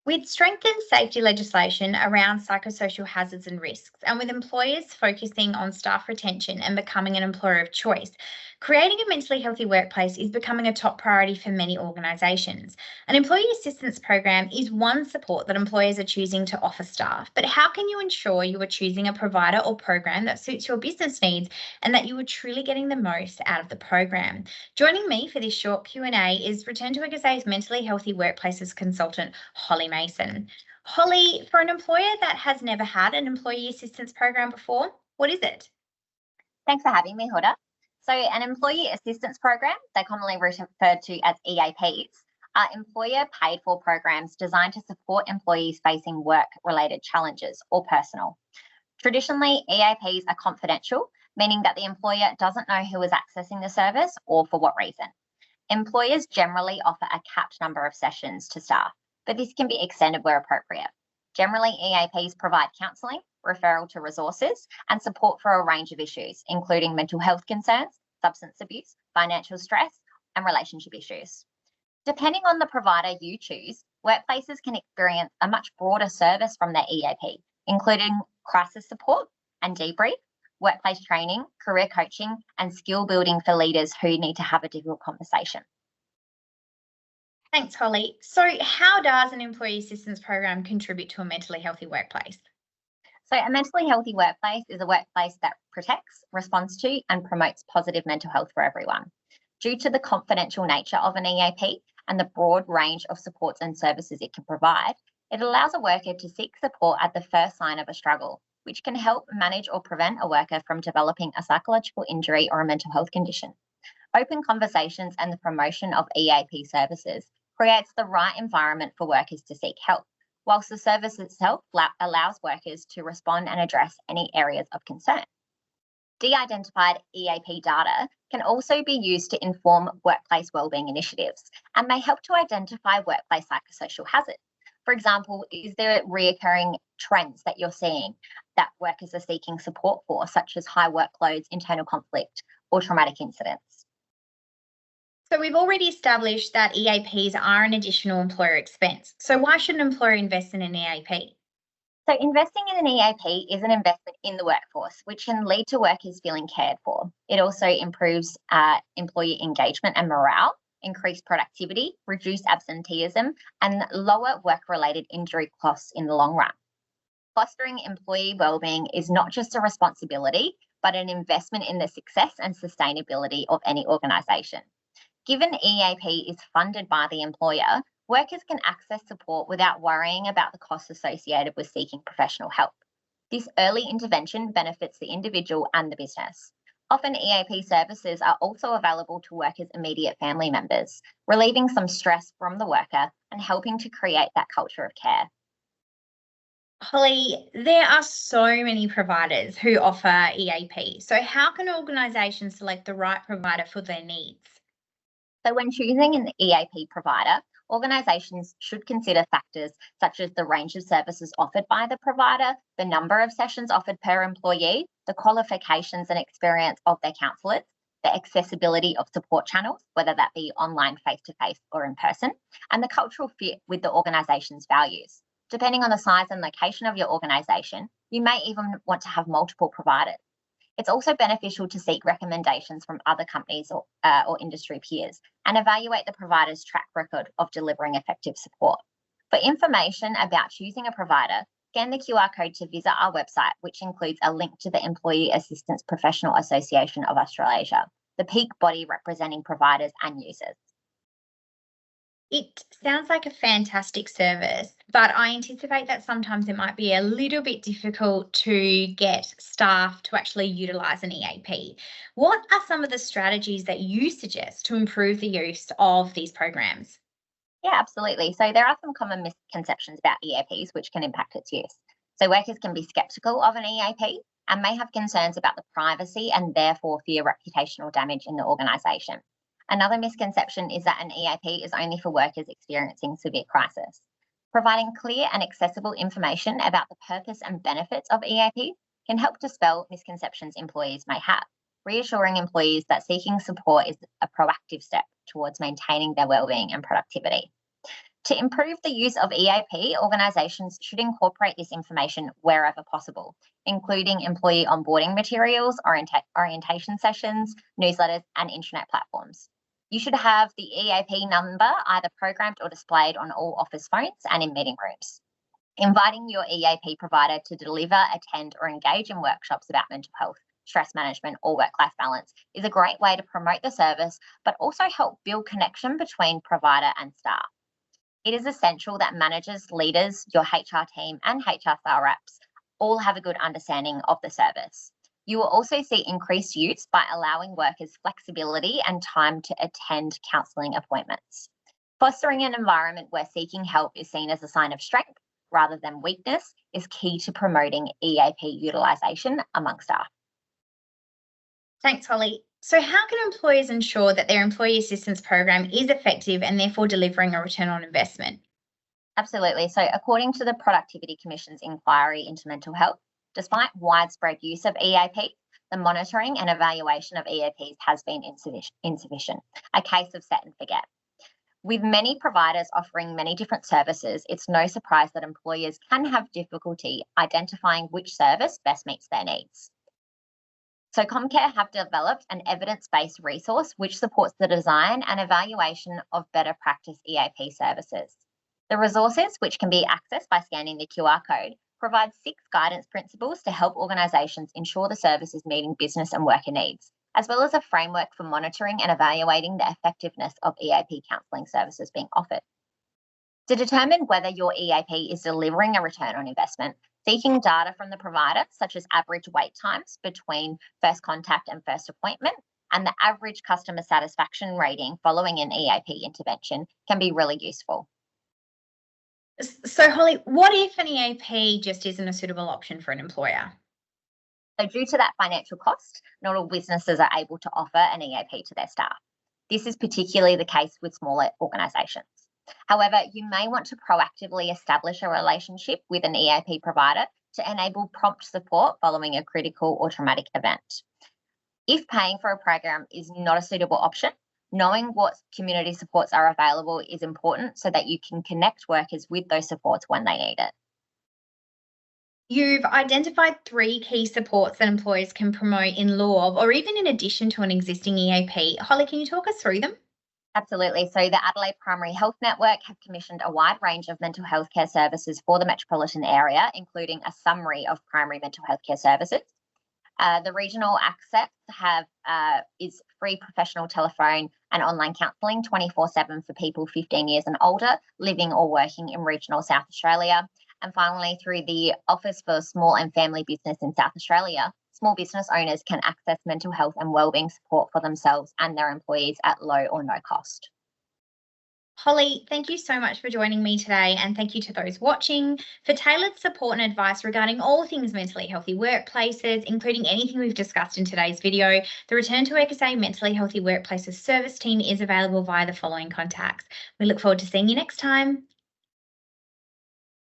With strengthened safety legislation around psychosocial hazards and risks, and with employers focusing on staff retention and becoming an employer of choice, creating a mentally healthy workplace is becoming a top priority for many organisations. An employee assistance program is one support that employers are choosing to offer staff, but how can you ensure you are choosing a provider or program that suits your business needs and that you are truly getting the most out of the program? Joining me for this short Q&A is ReturnToWorkSA's mentally healthy workplaces consultant, Holly Mason. Holly, for an employer that has never had an employee assistance program before, what is it? Thanks for having me, Houda. So an employee assistance program, they're commonly referred to as EAPs, are employer paid for programs designed to support employees facing work-related challenges or personal. Traditionally, EAPs are confidential, meaning that the employer doesn't know who is accessing the service or for what reason. Employers generally offer a capped number of sessions to staff, but this can be extended where appropriate. Generally, EAPs provide counselling, referral to resources, and support for a range of issues, including mental health concerns, substance abuse, financial stress, and relationship issues. Depending on the provider you choose, workplaces can experience a much broader service from their EAP, including crisis support and debrief, workplace training, career coaching, and skill building for leaders who need to have a difficult conversation. Thanks, Holly. So, how does an employee assistance program contribute to a mentally healthy workplace? So, a mentally healthy workplace is a workplace that protects, responds to, and promotes positive mental health for everyone. Due to the confidential nature of an EAP and the broad range of supports and services it can provide, it allows a worker to seek support at the first sign of a struggle, which can help manage or prevent a worker from developing a psychological injury or a mental health condition. Open conversations and the promotion of EAP services creates the right environment for workers to seek help, whilst the service itself allows workers to respond and address any areas of concern. De-identified EAP data can also be used to inform workplace wellbeing initiatives and may help to identify workplace psychosocial hazards. For example, is there reoccurring trends that you're seeing that workers are seeking support for, such as high workloads, internal conflict, or traumatic incidents? So, we've already established that EAPs are an additional employer expense. So, why should an employer invest in an EAP? So investing in an EAP is an investment in the workforce, which can lead to workers feeling cared for. It also improves employee engagement and morale, increase productivity, reduce absenteeism, and lower work-related injury costs in the long run. Fostering employee wellbeing is not just a responsibility, but an investment in the success and sustainability of any organisation. Given EAP is funded by the employer, workers can access support without worrying about the costs associated with seeking professional help. This early intervention benefits the individual and the business. Often EAP services are also available to workers' immediate family members, relieving some stress from the worker and helping to create that culture of care. Holly, there are so many providers who offer EAP. So, how can organisations select the right provider for their needs? So when choosing an EAP provider, organisations should consider factors such as the range of services offered by the provider, the number of sessions offered per employee, the qualifications and experience of their counsellors, the accessibility of support channels, whether that be online, face-to-face or in person, and the cultural fit with the organisation's values. Depending on the size and location of your organisation, you may even want to have multiple providers. It's also beneficial to seek recommendations from other companies or industry peers and evaluate the provider's track record of delivering effective support. For information about choosing a provider, scan the QR code to visit our website, which includes a link to the Employee Assistance Professional Association of Australasia, the peak body representing providers and users. It sounds like a fantastic service, but I anticipate that sometimes it might be a little bit difficult to get staff to actually utilise an EAP. What are some of the strategies that you suggest to improve the use of these programs? Yeah, absolutely. So there are some common misconceptions about EAPs which can impact its use. So workers can be sceptical of an EAP and may have concerns about the privacy and therefore fear reputational damage in the organisation. Another misconception is that an EAP is only for workers experiencing severe crisis. Providing clear and accessible information about the purpose and benefits of EAP can help dispel misconceptions employees may have, reassuring employees that seeking support is a proactive step towards maintaining their wellbeing and productivity. To improve the use of EAP, organisations should incorporate this information wherever possible, including employee onboarding materials, orientation sessions, newsletters, and intranet platforms. You should have the EAP number either programmed or displayed on all office phones and in meeting rooms. Inviting your EAP provider to deliver, attend, or engage in workshops about mental health, stress management, or work-life balance is a great way to promote the service, but also help build connection between provider and staff. It is essential that managers, leaders, your HR team, and HR sales reps all have a good understanding of the service. You will also see increased use by allowing workers flexibility and time to attend counselling appointments. Fostering an environment where seeking help is seen as a sign of strength rather than weakness is key to promoting EAP utilisation among staff. Thanks, Holly. So how can employers ensure that their employee assistance program is effective and therefore delivering a return on investment? Absolutely. So according to the Productivity Commission's inquiry into mental health, despite widespread use of EAP, the monitoring and evaluation of EAPs has been insufficient, a case of set and forget. With many providers offering many different services, it's no surprise that employers can have difficulty identifying which service best meets their needs. So Comcare have developed an evidence-based resource which supports the design and evaluation of better practice EAP services. The resources, which can be accessed by scanning the QR code, provide 6 guidance principles to help organisations ensure the service is meeting business and worker needs, as well as a framework for monitoring and evaluating the effectiveness of EAP counselling services being offered. To determine whether your EAP is delivering a return on investment, seeking data from the provider, such as average wait times between first contact and first appointment, and the average customer satisfaction rating following an EAP intervention can be really useful. So, Holly, what if an EAP just isn't a suitable option for an employer? So due to that financial cost, not all businesses are able to offer an EAP to their staff. This is particularly the case with smaller organisations. However, you may want to proactively establish a relationship with an EAP provider to enable prompt support following a critical or traumatic event. If paying for a program is not a suitable option, knowing what community supports are available is important so that you can connect workers with those supports when they need it. You've identified 3 key supports that employers can promote in lieu of, or even in addition to an existing EAP. Holly, can you talk us through them? Absolutely. So the Adelaide Primary Health Network have commissioned a wide range of mental health care services for the metropolitan area, including a summary of primary mental health care services. The regional access is free professional telephone and online counselling 24/7 for people 15 years and older, living or working in regional South Australia. And finally, through the Office for Small and Family Business in South Australia, small business owners can access mental health and wellbeing support for themselves and their employees at low or no cost. Holly, thank you so much for joining me today, and thank you to those watching. For tailored support and advice regarding all things mentally healthy workplaces, including anything we've discussed in today's video, the ReturnToWorkSA Mentally Healthy Workplaces service team is available via the following contacts. We look forward to seeing you next time.